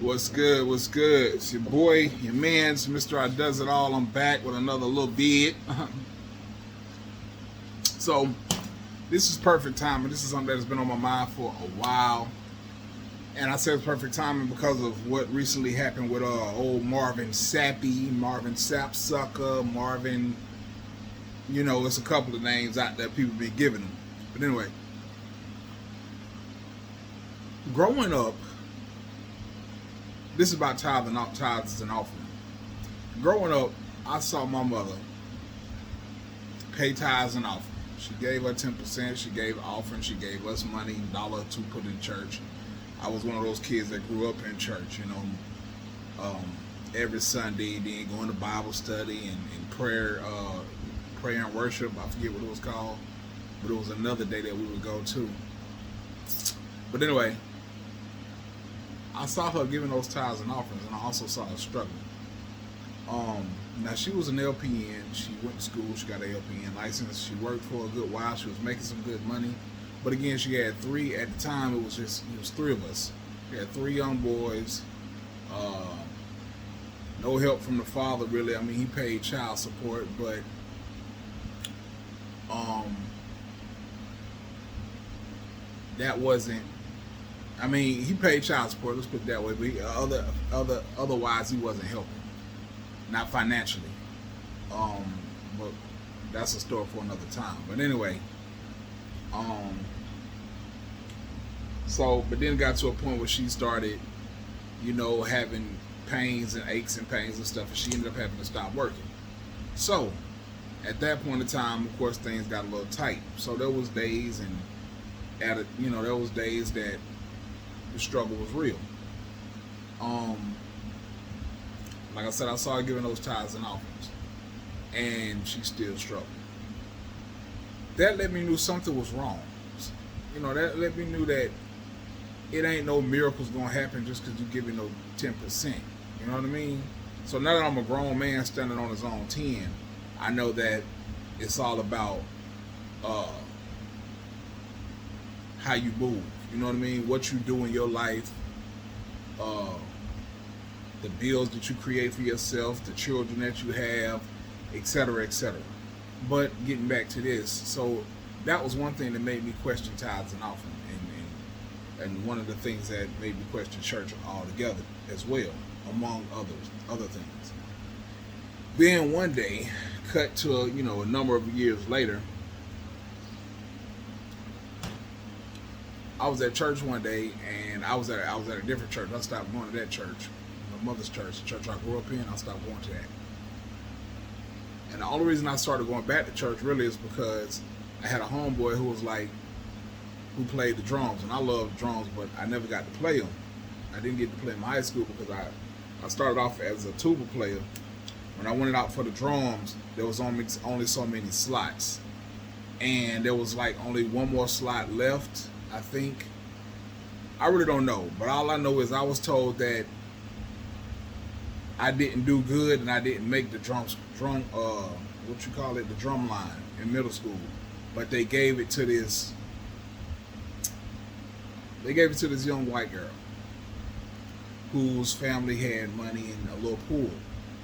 What's good? What's good? It's your boy, your man's Mr. I Does It All. I'm back with another little vid. So, this is perfect timing. This is something that has been on my mind for a while. And I say it's perfect timing because of what recently happened with old Marvin Sapp sucker, Marvin. You know, it's a couple of names out there people be giving him. But anyway, growing up, this is about tithes and offering. Growing up, I saw my mother pay tithes and offering. She gave her 10%. She gave offering. She gave us money, $1 or $2 put in church. I was one of those kids that grew up in church, every Sunday, then going to Bible study and prayer and worship. I forget what it was called, but it was another day that we would go to. But anyway, I saw her giving those tithes and offerings, and I also saw her struggling. Now she was an LPN. She went to school. She got an LPN license. She worked for a good while. She was making some good money. But again, she had three at the time. It was three of us. She had three young boys. No help from the father really. I mean, he paid child support, but that wasn't. I mean, he paid child support. Let's put it that way. But otherwise, he wasn't helping, not financially. But that's a story for another time. But anyway, but then it got to a point where she started, having pains and aches and pains and stuff, and she ended up having to stop working. So, at that point in time, of course, things got a little tight. So there was days, there was days that the struggle was real. Like I said, I saw her giving those tithes and offerings, and she still struggled. That let me know something was wrong. That let me know that it ain't no miracles gonna happen just because you giving no 10%. You know what I mean? So now that I'm a grown man standing on his own 10, I know that it's all about how you move. You know what I mean? What you do in your life, the bills that you create for yourself, the children that you have, etc., etc. But getting back to this, so that was one thing that made me question tithes and offering, and one of the things that made me question church altogether as well, among other things. Then one day, cut to a number of years later, I was at church one day, and I was at a different church. I stopped going to that church, my mother's church, the church I grew up in. I stopped going to that. And the only reason I started going back to church really is because I had a homeboy who played the drums, and I love drums, but I never got to play them. I didn't get to play them in high school because I started off as a tuba player. When I went out for the drums, there was only so many slots, and there was only one more slot left, I think. I really don't know, but all I know is I was told that I didn't do good and I didn't make the drum line in middle school. But they gave it to this young white girl whose family had money and a little pool.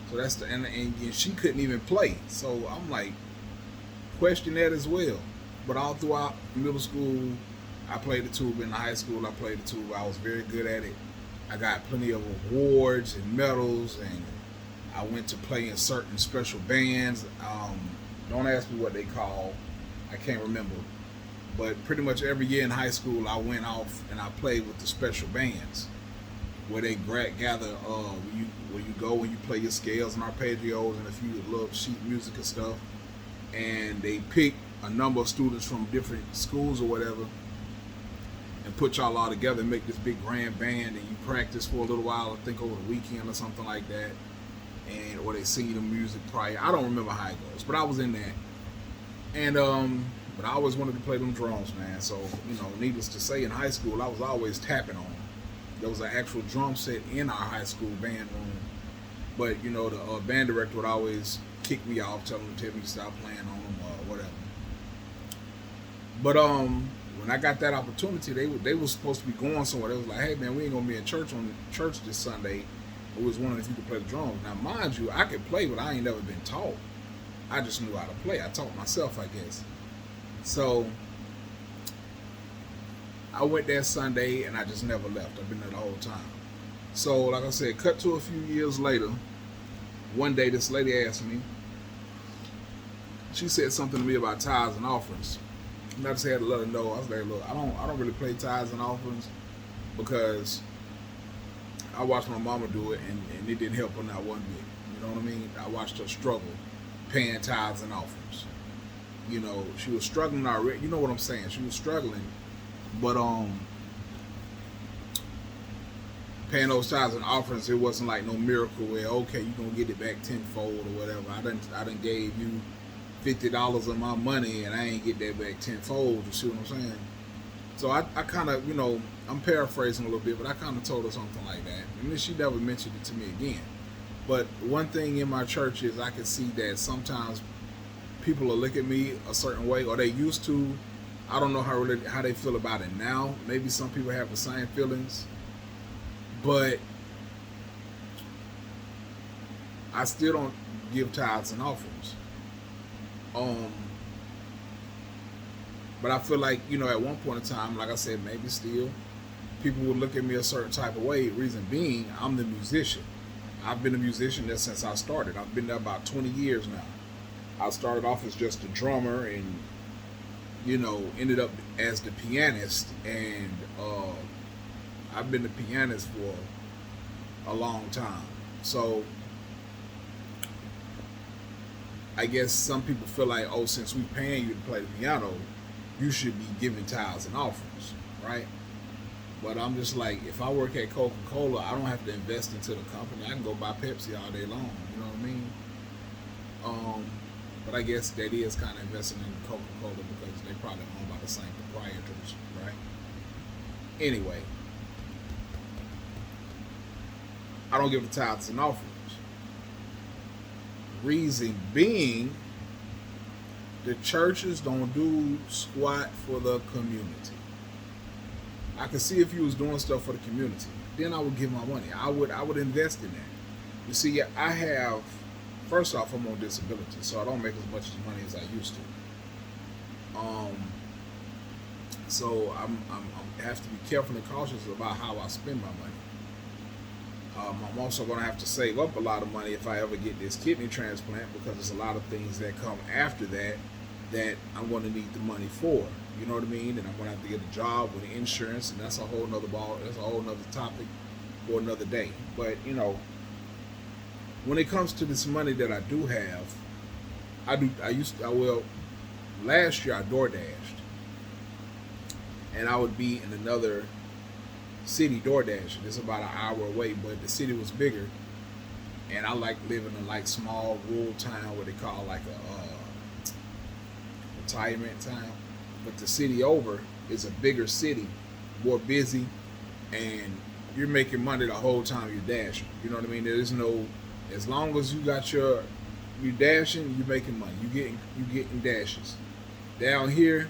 So that's and she couldn't even play. So I'm question that as well. But all throughout middle school, I played the tuba. In high school, I played the tuba. I was very good at it. I got plenty of awards and medals, and I went to play in certain special bands. Don't ask me what they call. I can't remember. But pretty much every year in high school, I went off and I played with the special bands, where they gather, where you go and you play your scales and arpeggios and a few little sheet music and stuff, and they pick a number of students from different schools or whatever, and put y'all all together and make this big grand band, and you practice for a little while, I think over the weekend or something like that, or they sing the music prior. I don't remember how it goes, but I was in that, and but I always wanted to play them drums, man. So needless to say, in high school I was always tapping on them. There was an actual drum set in our high school band room, but the band director would always kick me off, tell me to stop playing on them or whatever. But when I got that opportunity, they was supposed to be going somewhere. They was like, hey man, we ain't gonna be in church this Sunday. We was wondering if you could play the drums. Now, mind you, I could play, but I ain't never been taught. I just knew how to play. I taught myself, I guess. So I went there Sunday, and I just never left. I've been there the whole time. So, like I said, cut to a few years later. One day, this lady asked me. She said something to me about tithes and offerings. And I just had to let her know. I was like, look, I don't really play tithes and offerings because I watched my mama do it, and it didn't help her not one bit. You know what I mean? I watched her struggle paying tithes and offerings. You know, she was struggling already. You know what I'm saying? She was struggling, but paying those tithes and offerings, it wasn't like no miracle where okay, you're gonna get it back tenfold or whatever. I done gave you $50 of my money and I ain't get that back tenfold. You see what I'm saying? So I kind of, you know, I'm paraphrasing a little bit, but I kind of told her something like that, and then she never mentioned it to me again. But one thing in my church is I can see that sometimes people will look at me a certain way, or they used to. I don't know how they feel about it now. Maybe some people have the same feelings, but I still don't give tithes and offerings. But I feel like, you know, at one point in time, like I said, maybe still people would look at me a certain type of way. Reason being, I'm the musician. I've been a musician there since I started. I've been there about 20 years now. I started off as just a drummer and, you know, ended up as the pianist. And I've been the pianist for a long time. So I guess some people feel like, oh, since we're paying you to play the piano, you should be giving tithes and offerings, right? But I'm just like, if I work at Coca-Cola, I don't have to invest into the company. I can go buy Pepsi all day long. You know what I mean? But I guess that is kind of investing in Coca-Cola because they're probably owned by the same proprietors, right? Anyway, I don't give the tithes and offerings. Reason being, the churches don't do squat for the community. I could see if you was doing stuff for the community, then I would give my money. I would invest in that. You see, I have, first off, I'm on disability, so I don't make as much money as I used to. So I have to be careful and cautious about how I spend my money. I'm also going to have to save up a lot of money if I ever get this kidney transplant, because there's a lot of things that come after that I'm going to need the money for. You know what I mean? And I'm going to have to get a job with insurance, and that's a whole nother that's a whole nother topic for another day. But, you know, when it comes to this money that I do have, last year I DoorDashed, and I would be in another city DoorDashing. It's about an hour away, but the city was bigger, and I like living in like small rural town, what they call like a retirement town. But the city over is a bigger city, more busy, and you're making money the whole time you're dashing. You know what I mean? There's no, as long as you got you dashing, you're making money. You getting dashes. Down here,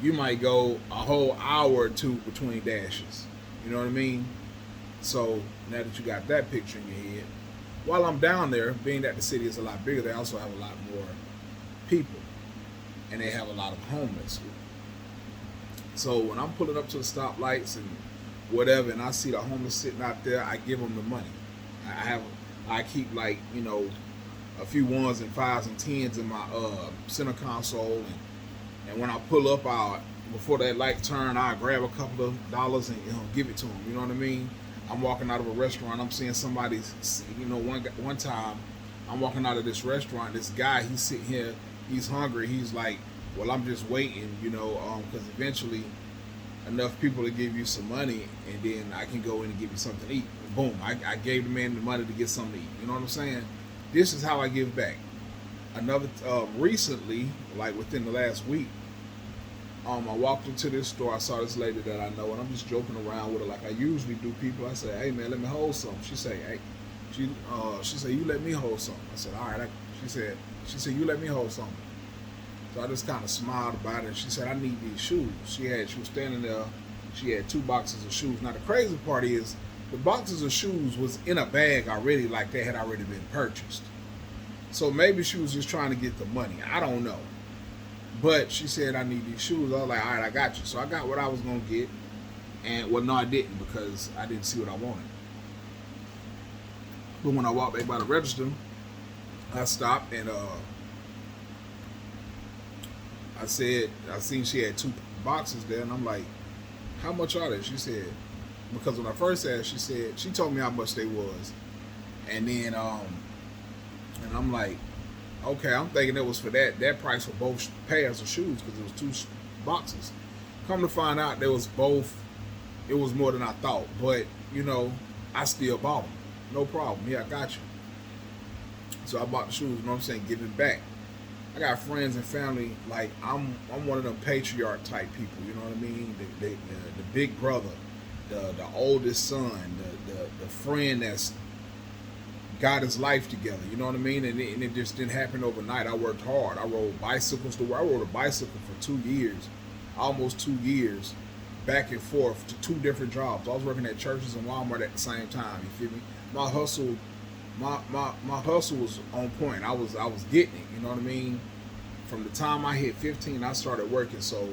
you might go a whole hour or two between dashes. You know what I mean? So now that you got that picture in your head, while I'm down there, being that the city is a lot bigger, they also have a lot more people, and they have a lot of homeless. So when I'm pulling up to the stoplights and whatever, and I see the homeless sitting out there, I give them the money. I keep, like, you know, a few ones and fives and tens in my center console, and when I pull up, before that light turn, I grab a couple of dollars and, you know, give it to them. You know what I mean? I'm walking out of a restaurant. I'm seeing somebody. You know, one time, I'm walking out of this restaurant. This guy, he's sitting here. He's hungry. He's like, well, I'm just waiting. You know, because eventually, enough people to give you some money, and then I can go in and give you something to eat. Boom! I gave the man the money to get something to eat. You know what I'm saying? This is how I give back. Another recently, like within the last week, I walked into this store. I saw this lady that I know, and I'm just joking around with her like I usually do. People, I say, "Hey man, let me hold something." She say, "Hey," she said, "You let me hold something." I said, "All right." She said, "You let me hold something." So I just kind of smiled about it. And she said, I need these shoes. She was standing there. She had 2 boxes of shoes. Now the crazy part is the boxes of shoes was in a bag already, like they had already been purchased. So maybe she was just trying to get the money. I don't know. But she said, I need these shoes. I was like, all right, I got you. So I got what I was going to get. And, well, no, I didn't, because I didn't see what I wanted. But when I walked back by the register, I stopped and I seen she had 2 boxes there. And I'm like, how much are they? She said, because when I first asked, she told me how much they was. And then, and I'm like, okay, I'm thinking it was for that price for both pairs of shoes, because it was 2 boxes. Come to find out, it was more than I thought. But, I still bought them. No problem. Yeah, I got you. So I bought the shoes, you know what I'm saying, giving back. I got friends and family, like, I'm one of them patriarch type people, you know what I mean? The big brother, the oldest son, the friend that's got his life together, you know what I mean? And it just didn't happen overnight. I worked hard. I rode bicycles. I rode a bicycle for 2 years, almost 2 years, back and forth to 2 different jobs. I was working at churches and Walmart at the same time, you feel me? My hustle was on point. I was getting it, you know what I mean? From the time I hit 15, I started working. So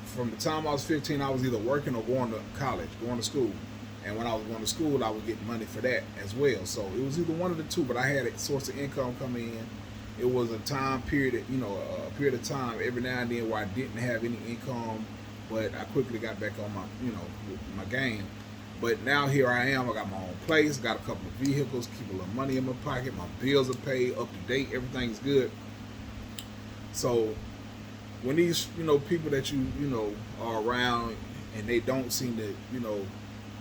from the time I was 15, I was either working or going to college, going to school. And when I was going to school, I was getting money for that as well. So it was either one of the two, but I had a source of income coming in. It was a time period, a period of time every now and then where I didn't have any income, but I quickly got back on my game. But now here I am. I got my own place, got a couple of vehicles, keep a little money in my pocket. My bills are paid, up to date, everything's good. So when these, people that you are around and they don't seem to,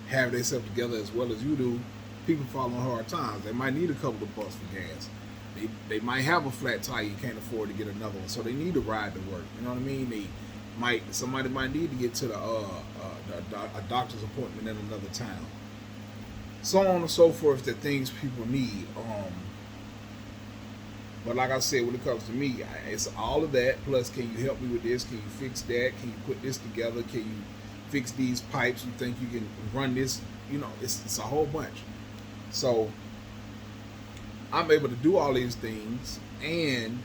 have themselves together as well as you do, people fall on hard times. They might need a couple of bucks for gas. They might have a flat tire and can't afford to get another one, so they need a ride to work. You know what I mean? Somebody might need to get to a doctor's appointment in another town. So on and so forth, the things people need. But like I said, when it comes to me, it's all of that. Plus, can you help me with this? Can you fix that? Can you put this together? Can you fix these pipes? You think you can run this? It's a whole bunch. So I'm able to do all these things, and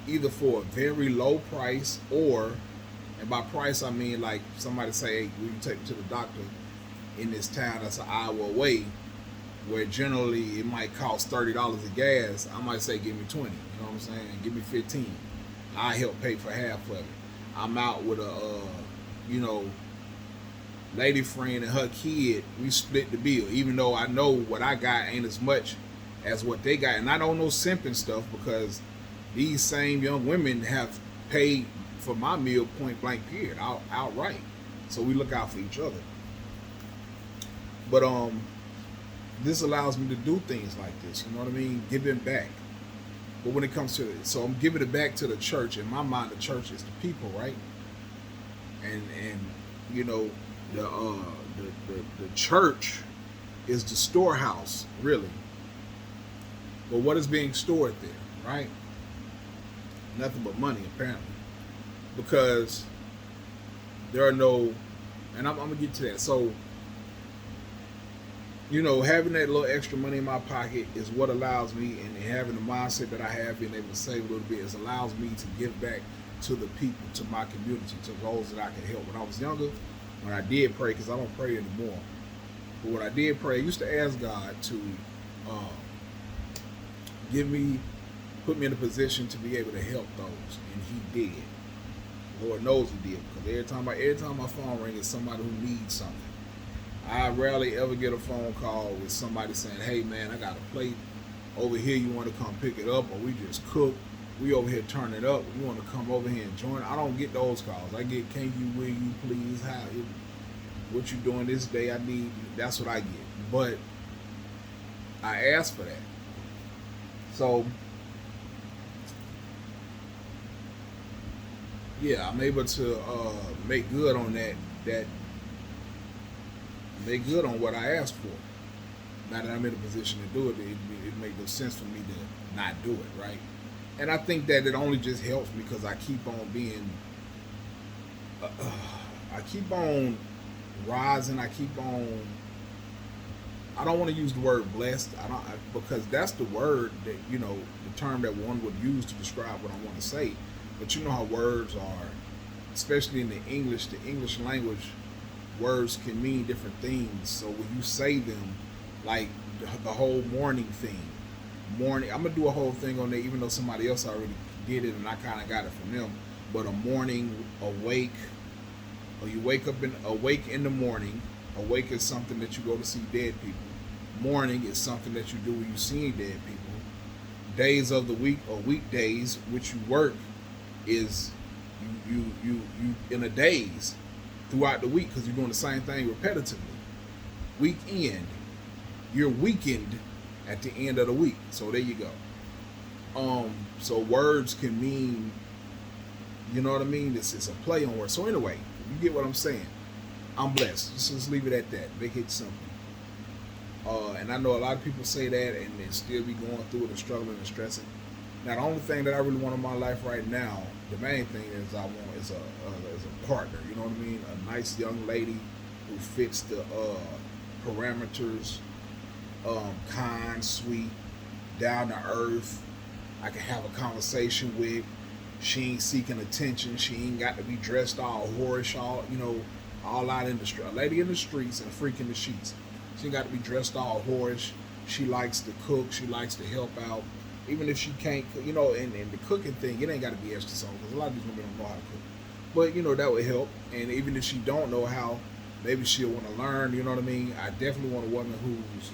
either for a very low price, and by price I mean like somebody say, hey, will you take me to the doctor in this town that's an hour away, where generally it might cost $30 of gas. I might say, give me 20, you know what I'm saying? Give me 15. I help pay for half of it. I'm out with a lady friend and her kid. We split the bill, even though I know what I got ain't as much as what they got. And I don't know simping stuff, because these same young women have paid for my meal point blank period, outright. So we look out for each other. But this allows me to do things like this, you know what I mean? Giving back. But when it comes to it, so I'm giving it back to the church. In my mind, the church is the people, right? And the church is the storehouse, really. But what is being stored there, right? Nothing but money, apparently. Because there are no, and I'm gonna get to that. So, having that little extra money in my pocket is what allows me, and having the mindset that I have, being able to save a little bit, is allows me to give back to the people, to my community, to those that I can help. When I was younger, when I did pray, because I don't pray anymore, but when I did pray, I used to ask God to put me in a position to be able to help those, and He did. Lord knows He did, because every time my phone rings, it's somebody who needs something. I rarely ever get a phone call with somebody saying, hey man, I got a plate over here, you want to come pick it up, or we just cook, we over here turn it up, you want to come over here and join. I don't get those calls. I get, can you, will you, please, how, what you doing this day, I need, that's what I get. But I asked for that. So yeah, I'm able to make good on that make good on what I asked for. Now that I'm in a position to do it, it make no sense for me to not do it, right? And I think that it only just helps because I keep on being, I keep on rising. I keep on. I don't want to use the word blessed. Because that's the word that the term that one would use to describe what I want to say. But you know how words are, especially in the English language, words can mean different things. So when you say them, like the whole morning thing, morning. I'm gonna do a whole thing on there, even though somebody else already did it, and I kind of got it from them. But a morning awake, or you wake up awake in the morning. Awake is something that you go to see dead people. Morning is something that you do when you see dead people. Days of the week or weekdays, which you work, is you in a days throughout the week because you're doing the same thing repetitively. Weekend, you're weakened at the end of the week. So there you go. So words can mean, you know what I mean? This is a play on words. So anyway, you get what I'm saying. I'm blessed. Just leave it at that. Make it simple. And I know a lot of people say that and then still be going through it and struggling and stressing. Now, the only thing that I really want in my life right now, the main thing is I want is a partner. You know what I mean? A nice young lady who fits the parameters, kind, sweet, down to earth. I can have a conversation with. She ain't seeking attention. She ain't got to be dressed all whorish, all out in the street. A lady in the streets and a freak in the sheets. She ain't got to be dressed all whorish. She likes to cook. She likes to help out. Even if she can't, and the cooking thing, it ain't got to be extra song because a lot of these women don't know how to cook. But, that would help. And even if she don't know how, maybe she'll want to learn, you know what I mean? I definitely want a woman who's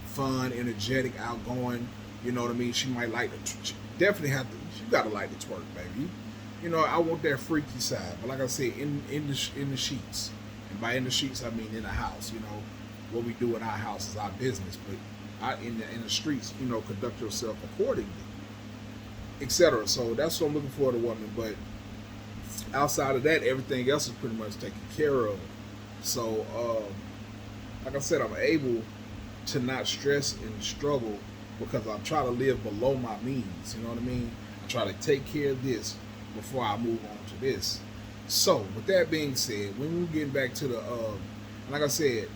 fun, energetic, outgoing, you know what I mean? She might like to, she definitely have to, she got to like to twerk, baby. I want that freaky side. But like I said, in the sheets. And by in the sheets, I mean in the house, What we do in our house is our business. But in the streets, conduct yourself accordingly, etc. So that's what I'm looking for in a woman. But outside of that, everything else is pretty much taken care of. So, like I said, I'm able to not stress and struggle because I'm trying to live below my means. You know what I mean? I try to take care of this before I move on to this. So, with that being said, when we're getting back to the, like I said,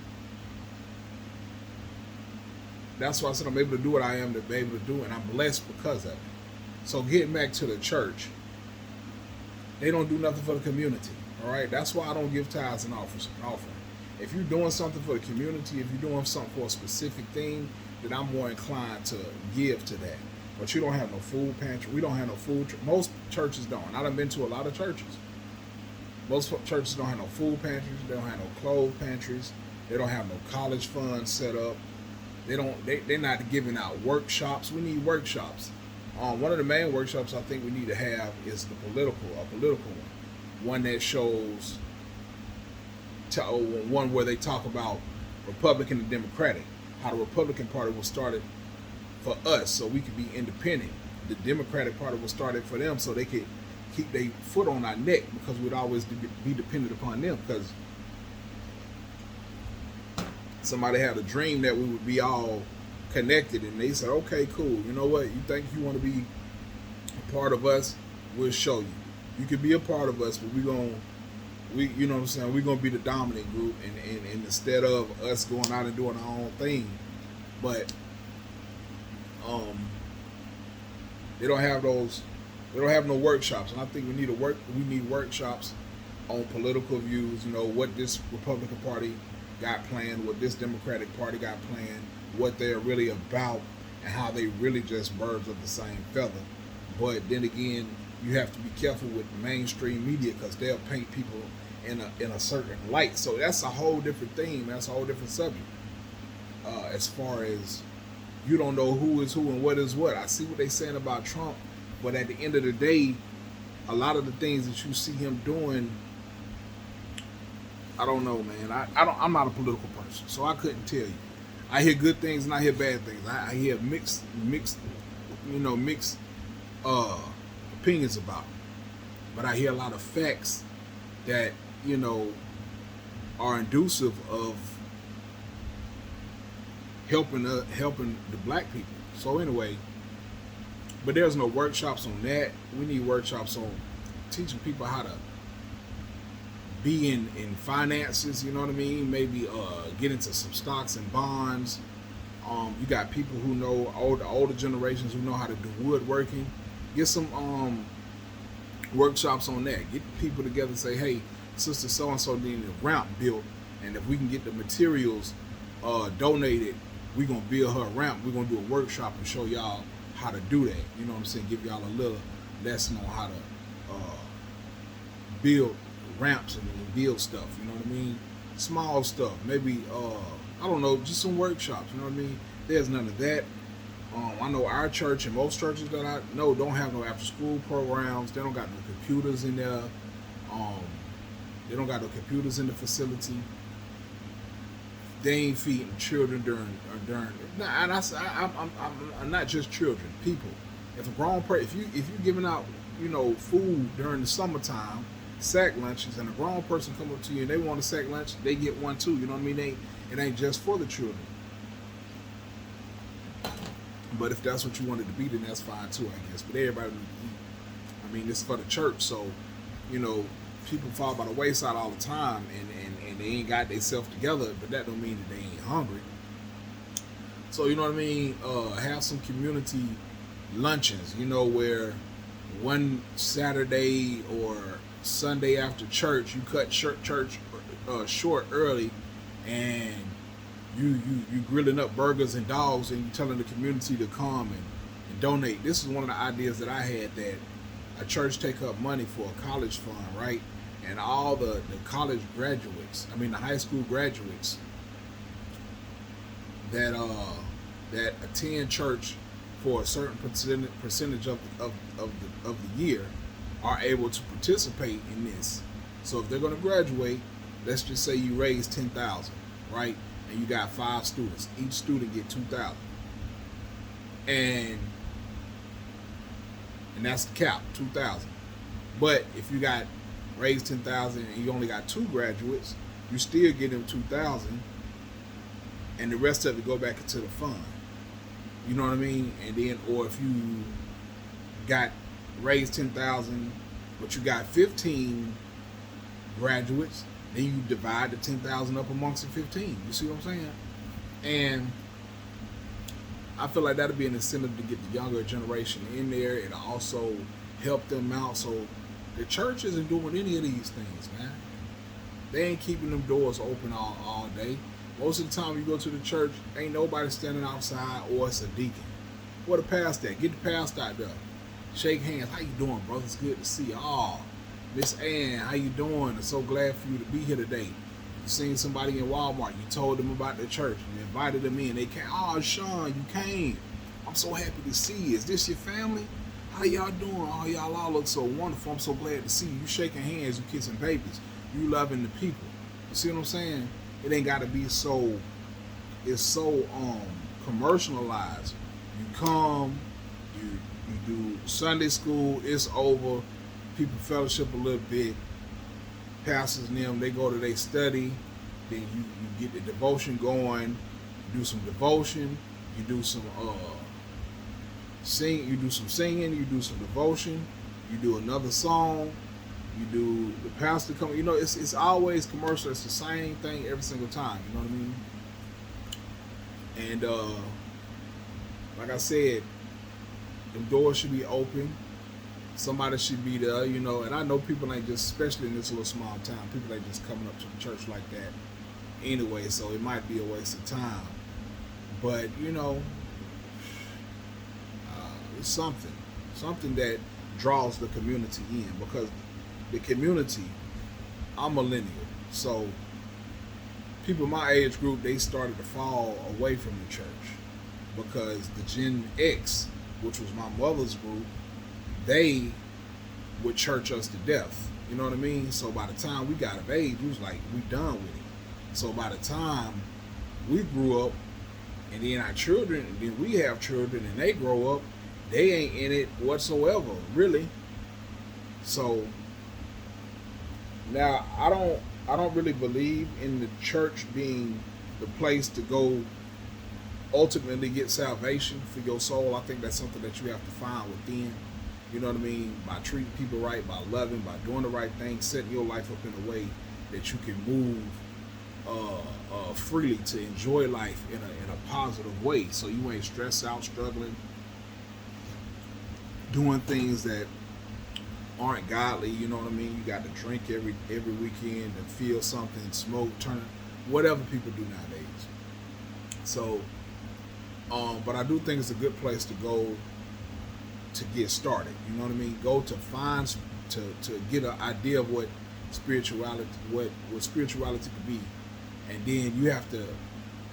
that's why I said I'm able to do what I am to be able to do, and I'm blessed because of it. So getting back to the church, they don't do nothing for the community. All right, that's why I don't give tithes and offering. If you're doing something for the community, if you're doing something for a specific thing, then I'm more inclined to give to that. But you don't have no food pantry. We don't have no food. Most churches don't. I done been to a lot of churches. Most churches don't have no food pantries. They don't have no clothes pantries. They don't have no college funds set up. They're not giving out workshops. We need workshops. One of the main workshops I think we need to have is a political one that shows one where they talk about Republican and Democratic, how the Republican Party was started for us so we could be independent. The Democratic Party was started for them so they could keep their foot on our neck because we'd always be dependent upon them because somebody had a dream that we would be all connected, and they said, okay, cool, you know what, you think you want to be a part of us, we'll show you. You can be a part of us, but you know what I'm saying, we're going to be the dominant group, and instead of us going out and doing our own thing. But they don't have no workshops, and I think we need workshops on political views, what this Republican Party got planned, what this Democratic Party got planned, what they're really about, and how they really just birds of the same feather. But then again, you have to be careful with mainstream media because they'll paint people in a certain light. So that's a whole different thing. That's a whole different subject. As far as you don't know who is who and what is what. I see what they're saying about Trump, but at the end of the day, a lot of the things that you see him doing, I don't know, man. I'm not a political person, so I couldn't tell you. I hear good things and I hear bad things. I hear mixed opinions about it. But I hear a lot of facts that, are inducive of helping the black people. So anyway, But there's no workshops on that. We need workshops on teaching people how to be in finances, you know what I mean? Maybe get into some stocks and bonds. You got people who know, older generations who know how to do woodworking. Get some workshops on that. Get people together and say, hey, sister so and so needed a ramp built, and if we can get the materials donated, we're gonna build her a ramp. We're gonna do a workshop and show y'all how to do that. You know what I'm saying? Give y'all a little lesson on how to build ramps and build stuff. You know what I mean? Small stuff. Maybe I don't know, just some workshops. You know what I mean? There's none of that. I know our church and most churches that I know don't have no after school programs. They don't got no computers in there. They don't got no computers in the facility. They ain't feeding children during. And I'm not just children, people. If a grown person, if you giving out, food during the summertime, sack lunches, and a grown person come up to you and they want a sack lunch, they get one too. You know what I mean? It ain't just for the children. But if that's what you wanted to be, then that's fine too, I guess. But everybody needs to eat. I mean, it's for the church, so people fall by the wayside all the time, and they ain't got themselves together. But that don't mean that they ain't hungry. So you know what I mean? Have some community luncheons, where one Saturday or Sunday after church, you cut church short early, and you grilling up burgers and dogs, and you telling the community to come and donate. This is one of the ideas that I had, that a church take up money for a college fund, right? And all the college graduates, the high school graduates that attend church for a certain percentage of the year are able to participate in this. So if they're going to graduate, let's just say you raise $10,000, right? And you got 5 students. Each student get $2,000, and that's the cap, $2,000. But if you got raised $10,000 and you only got 2 graduates, you still get them $2,000, and the rest of it go back into the fund. You know what I mean? And then, or if you got raised $10,000, but you got 15 graduates, then you divide the $10,000 up amongst the 15. You see what I'm saying? And I feel like that'll be an incentive to get the younger generation in there. It'll also help them out. So the church isn't doing any of these things, man. They ain't keeping them doors open all day. Most of the time you go to the church, ain't nobody standing outside, or it's a deacon. Where the pastor at? Get the pastor out there. Shake hands. How you doing, brother? It's good to see you. Oh, Miss Ann, how you doing? I'm so glad for you to be here today. You seen somebody in Walmart. You told them about the church. You invited them in. They came. Oh, Sean, you came. I'm so happy to see you. Is this your family? How y'all doing? Oh, y'all all look so wonderful. I'm so glad to see you. You shaking hands. You kissing babies. You loving the people. You see what I'm saying? It ain't got to be so. It's so commercialized. You come. You do Sunday school. It's over. People fellowship a little bit. Pastors and them, they go to their study. Then you get the devotion going. You do some devotion. You do some sing. You do some singing. You do some devotion. You do another song. You do the pastor come. It's always commercial. It's the same thing every single time. You know what I mean? And like I said, the doors should be open. Somebody should be there, and I know people ain't just, especially in this little small town, people ain't just coming up to the church like that anyway, so it might be a waste of time. But, it's something that draws the community in, because the community, I'm millennial, so people my age group, they started to fall away from the church, because the Gen X, which was my mother's group, they would church us to death. You know what I mean? So by the time we got of age, we was like, we done with it. So by the time we grew up, and then our children, and then we have children, and they grow up, they ain't in it whatsoever, really. So now I don't really believe in the church being the place to go ultimately get salvation for your soul, I think that's something that you have to find within. You know what I mean? By treating people right, by loving, by doing the right thing, setting your life up in a way that you can move freely to enjoy life in a positive way. So you ain't stressed out, struggling, doing things that aren't godly. You know what I mean? You got to drink every weekend and feel something, smoke, turn, whatever people do nowadays. So, but I do think it's a good place to go to get started. You know what I mean? Go to find to get an idea of what spirituality could be, and then you have to.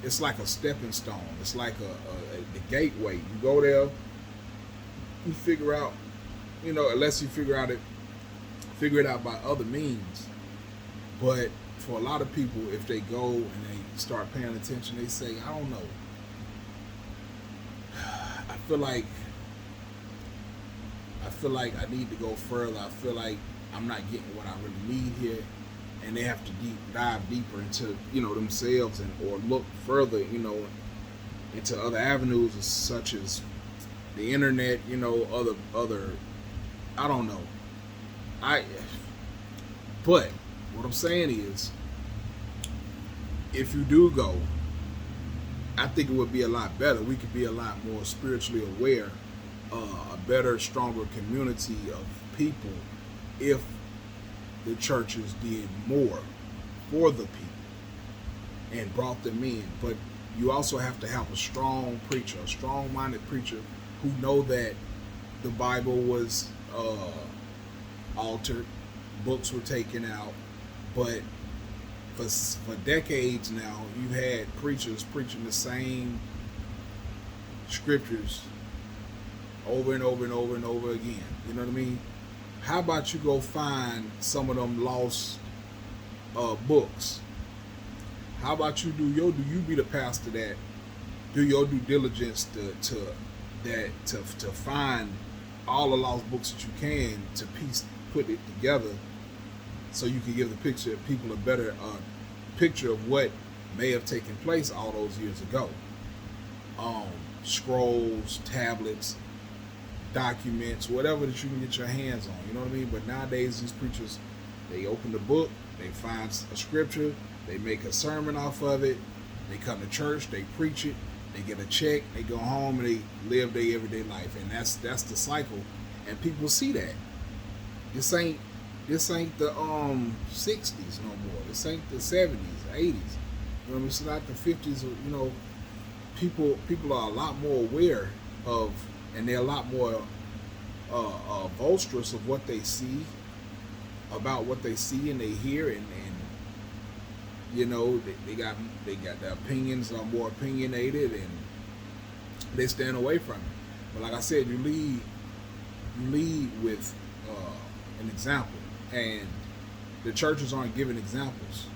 It's like a stepping stone. It's like the gateway. You go there, you figure out. You know, unless you figure it out by other means. But for a lot of people, if they go and they start paying attention, they say, I don't know. I feel like I need to go further. I feel like I'm not getting what I really need here. And they have to dive deeper into, themselves or look further, into other avenues such as the internet, other I don't know. But what I'm saying is, if you do go, I think it would be a lot better. We could be a lot more spiritually aware, a better, stronger community of people if the churches did more for the people and brought them in. But you also have to have a strong preacher, a strong-minded preacher who know that the Bible was altered, books were taken out, but for decades now, you've had preachers preaching the same scriptures over and over and over and over again. You know what I mean? How about you go find some of them lost books? How about you you be the pastor that do your due diligence to find all the lost books that you can to put it together, so you can give the people a better picture of what may have taken place all those years ago. Scrolls, tablets, documents, whatever that you can get your hands on. You know what I mean? But nowadays, these preachers, they open the book, they find a scripture, they make a sermon off of it, they come to church, they preach it, they get a check, they go home, and they live their everyday life. And that's the cycle. And people see that. This ain't the 60s no more. This ain't the 70s, 80s. You know what I mean? It's not the 50s. People are a lot more aware of, and they're a lot more boisterous of what they see, about what they see and they hear, and they got their opinions are more opinionated, and they stand away from it. But like I said, you lead with an example, and the churches aren't giving examples.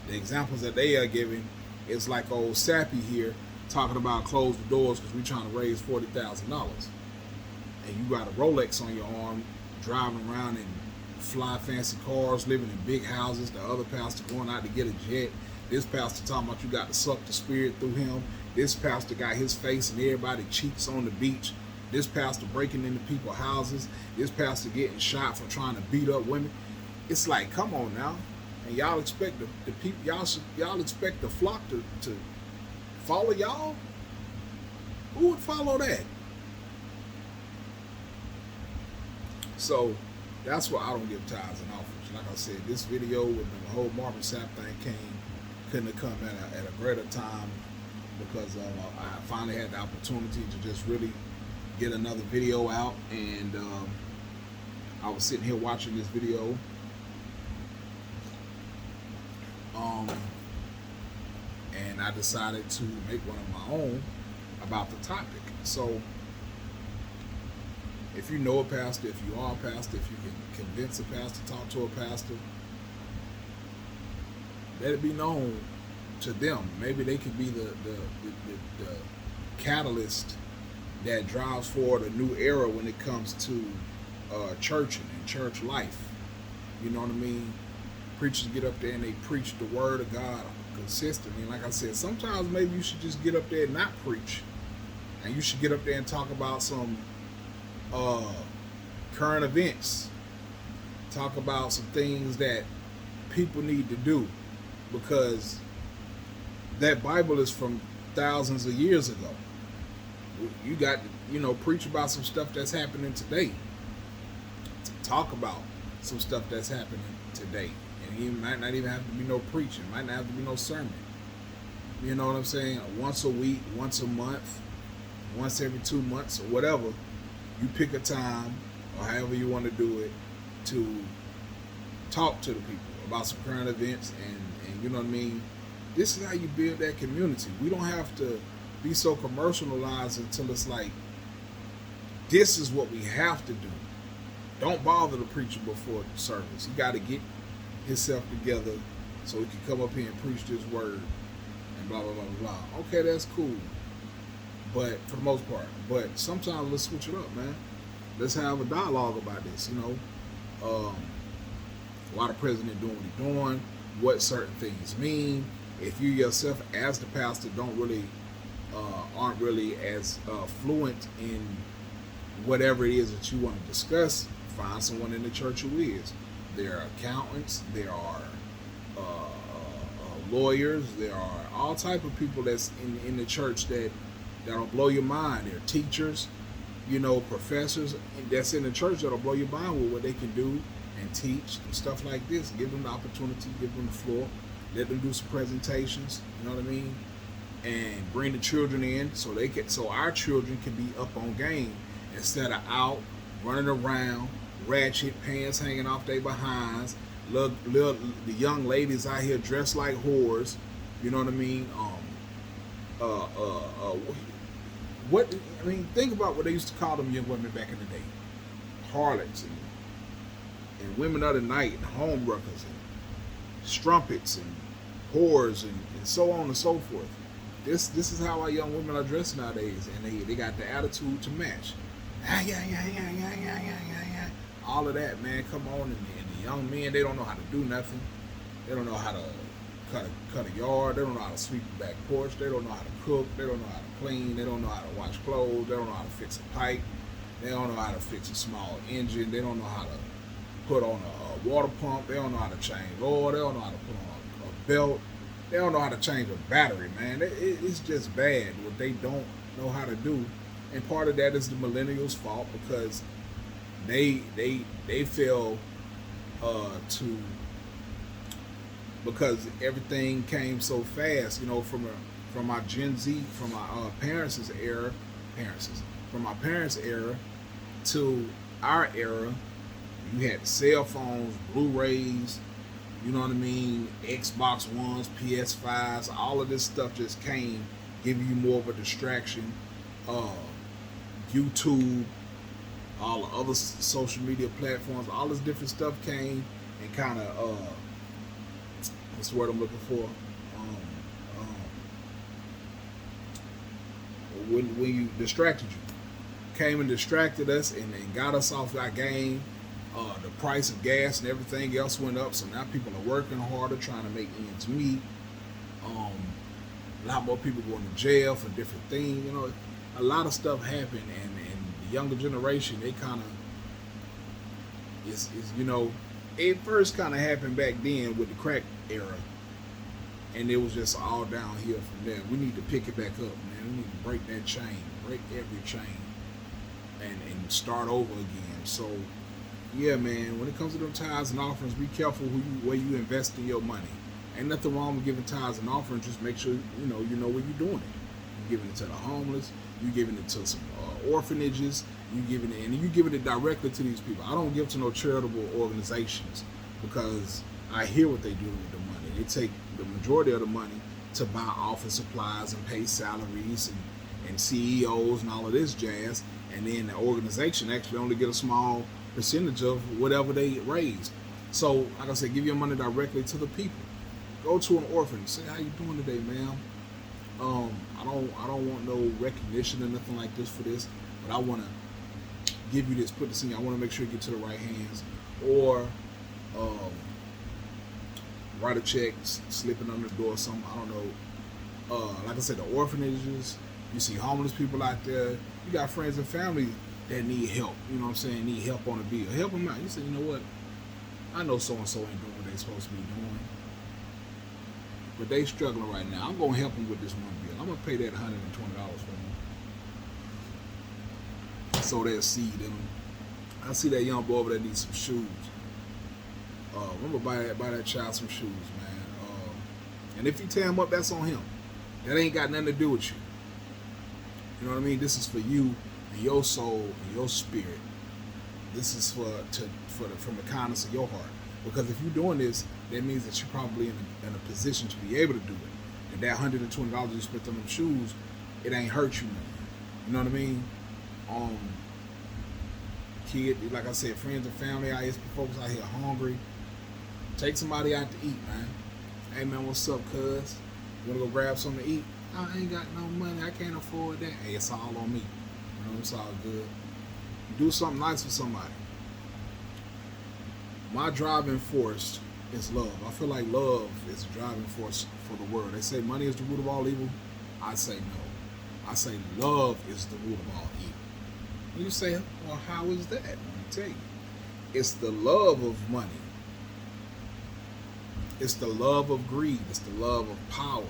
The examples that they are giving is like old Sappy here talking about close the doors because we're trying to raise $40,000, and you got a Rolex on your arm, driving around in fly fancy cars, living in big houses. The other pastor going out to get a jet. This pastor talking about you got to suck the spirit through him. This pastor got his face and everybody's cheeks on the beach. This pastor breaking into people's houses. This pastor getting shot for trying to beat up women. It's like, come on now. And y'all expect the people, y'all expect the flock to follow y'all? Who would follow that? So that's why I don't give tithes and offerings. Like I said, this video with the whole Marvin Sapp thing couldn't have come at a greater time, because I finally had the opportunity to just really get another video out, and I was sitting here watching this video, and I decided to make one of my own about the topic. So if you know a pastor, if you are a pastor, if you can convince a pastor, talk to a pastor, let it be known to them. Maybe they could be the catalyst that drives forward a new era when it comes to churching and church life. You know what I mean? Preachers get up there and they preach the word of God consistently. Like I said, sometimes maybe you should just get up there and not preach, and you should get up there and talk about some uh, current events, talk about some things that people need to do, because that Bible is from thousands of years ago. You got to, preach about some stuff that's happening today. Talk about some stuff that's happening today. And it might not even have to be no preaching. It might not have to be no sermon. You know what I'm saying? Once a week, once a month, once every 2 months, or whatever. You pick a time, or however you want to do it, to talk to the people about some current events, and you know what I mean? This is how you build that community. We don't have to be so commercialized until it's like, this is what we have to do. Don't bother the preacher before the service. He got to get himself together so he can come up here and preach this word and blah, blah, blah, blah. Okay, that's cool. But for the most part. But sometimes let's switch it up, man. Let's have a dialogue about this, why the president doing what he's doing, what certain things mean. If you yourself, as the pastor, aren't really as fluent in whatever it is that you want to discuss, find someone in the church who is. There are accountants, there are lawyers, there are all type of people that's in the church that'll blow your mind. There are teachers, professors that's in the church that'll blow your mind with what they can do and teach and stuff like this. Give them the opportunity, give them the floor, let them do some presentations, you know what I mean? And bring the children in so our children can be up on game instead of out running around, ratchet, pants hanging off their behinds, the young ladies out here dressed like whores, you know what I mean? Think about what they used to call them young women back in the day. Harlots and women of the night and home wreckers and strumpets and whores and so on and so forth. This is how our young women are dressed nowadays, and they got the attitude to match. All of that, man, come on. And the young men, they don't know how to do nothing. They don't know how to cut a yard. They don't know how to sweep the back porch. They don't know how to cook. They don't know how to clean. They don't know how to wash clothes. They don't know how to fix a pipe. They don't know how to fix a small engine. They don't know how to put on a water pump. They don't know how to change oil. They don't know how to put on a belt. They don't know how to change a battery, man. It's just bad what they don't know how to do. And part of that is the millennials' fault, because they fail because everything came so fast, from our Gen Z, from our parents' era to our era. You had cell phones, Blu-rays, you know what I mean, Xbox Ones, PS5s, all of this stuff just came, giving you more of a distraction. YouTube, all the other social media platforms, all this different stuff came and kind of, what's the word I'm looking for? When you distracted came and distracted us and got us off our game. The price of gas and everything else went up, so now people are working harder, trying to make ends meet. A lot more people going to jail for different things. A lot of stuff happened, and the younger generation, they kind of it first kind of happened back then with the crack era, and it was just all downhill from there. We need to pick it back up, man. We need to break that chain, break every chain, and start over again. So, yeah, man, when it comes to them tithes and offerings, be careful where you invest in your money. Ain't nothing wrong with giving tithes and offerings. Just make sure you know where you're doing it. You're giving it to the homeless. You're giving it to some orphanages. You're giving it directly to these people. I don't give to no charitable organizations, because I hear what they do with the money. They take the majority of the money to buy office supplies and pay salaries and CEOs and all of this jazz, and then the organization actually only get a small percentage of whatever they raised. So, like I said, give your money directly to the people. Go to an orphanage. Say, how you doing today, ma'am? I don't want no recognition or nothing like this for this, but I want to give you this, put this in. I want to make sure you get to the right hands. Or write a check, slipping under the door, something, I don't know. Like I said, the orphanages, you see homeless people out there. You got friends and family that need help, you know what I'm saying, need help on a bill. Help them out. You say, you know what, I know so-and-so ain't doing what they supposed to be doing, but they struggling right now. I'm going to help them with this one bill. I'm going to pay that $120 for them. So they'll see them. I see that young boy over there needs some shoes. I'm going to buy that child some shoes, man. And if you tear him up, that's on him. That ain't got nothing to do with you. You know what I mean? This is for you and your soul and your spirit. This is from the kindness of your heart. Because if you're doing this, that means that you're probably in a position to be able to do it. And that $120 you spent on them shoes, it ain't hurt you, man. You know what I mean? Kid, like I said, friends and family out here, folks out here hungry. Take somebody out to eat, man. Hey, man, what's up, cuz? You wanna go grab something to eat? I ain't got no money. I can't afford that. Hey, it's all on me. You know, it's all good. Do something nice for somebody. My driving force is love. I feel like love is the driving force for the world. They say money is the root of all evil. I say no. I say love is the root of all evil. You say, well, how is that? Let me tell you. It's the love of money. It's the love of greed. It's the love of power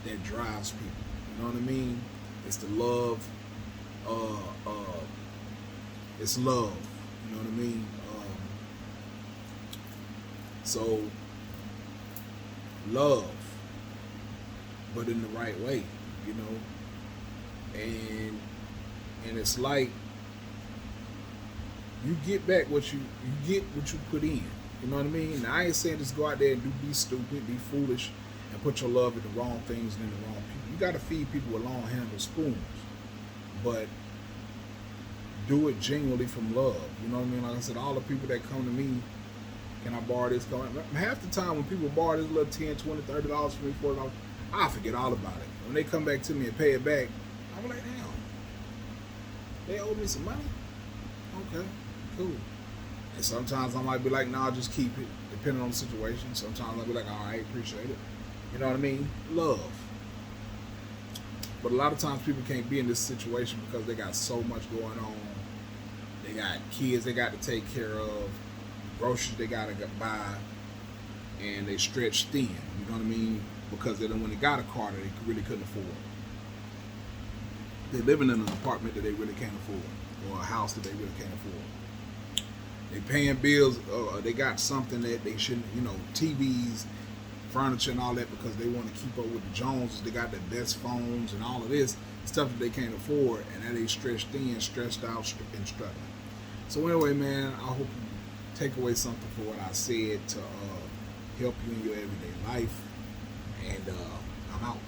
that drives people. You know what I mean? It's the love. It's love. You know what I mean? So love, but in the right way. You know, and it's like you get back what you get what you put in. You know what I mean? Now, I ain't saying just go out there and be stupid, be foolish, and put your love in the wrong things and in the wrong people. You got to feed people with long-handled spoons, but do it genuinely from love. You know what I mean? Like I said, all the people that come to me, can I borrow this? Half the time when people borrow this little $10, $20, $30 from me, $40, I forget all about it. When they come back to me and pay it back, I'm like, damn, they owe me some money? Okay, cool. And sometimes I might be like, nah, just keep it, depending on the situation. Sometimes I'll be like, all right, appreciate it. You know what I mean? Love. But a lot of times people can't be in this situation because they got so much going on. They got kids they got to take care of, groceries they got to buy, and they stretched thin. You know what I mean? Because they, when they got a car that they really couldn't afford. They're living in an apartment that they really can't afford, or a house that they really can't afford. They paying bills, they got something that they shouldn't, you know, TVs, furniture and all that because they want to keep up with the Joneses. They got the best phones and all of this stuff that they can't afford, and that they stretched thin, stressed out, and struggling. So anyway, man, I hope you take away something for what I said to help you in your everyday life, and I'm out.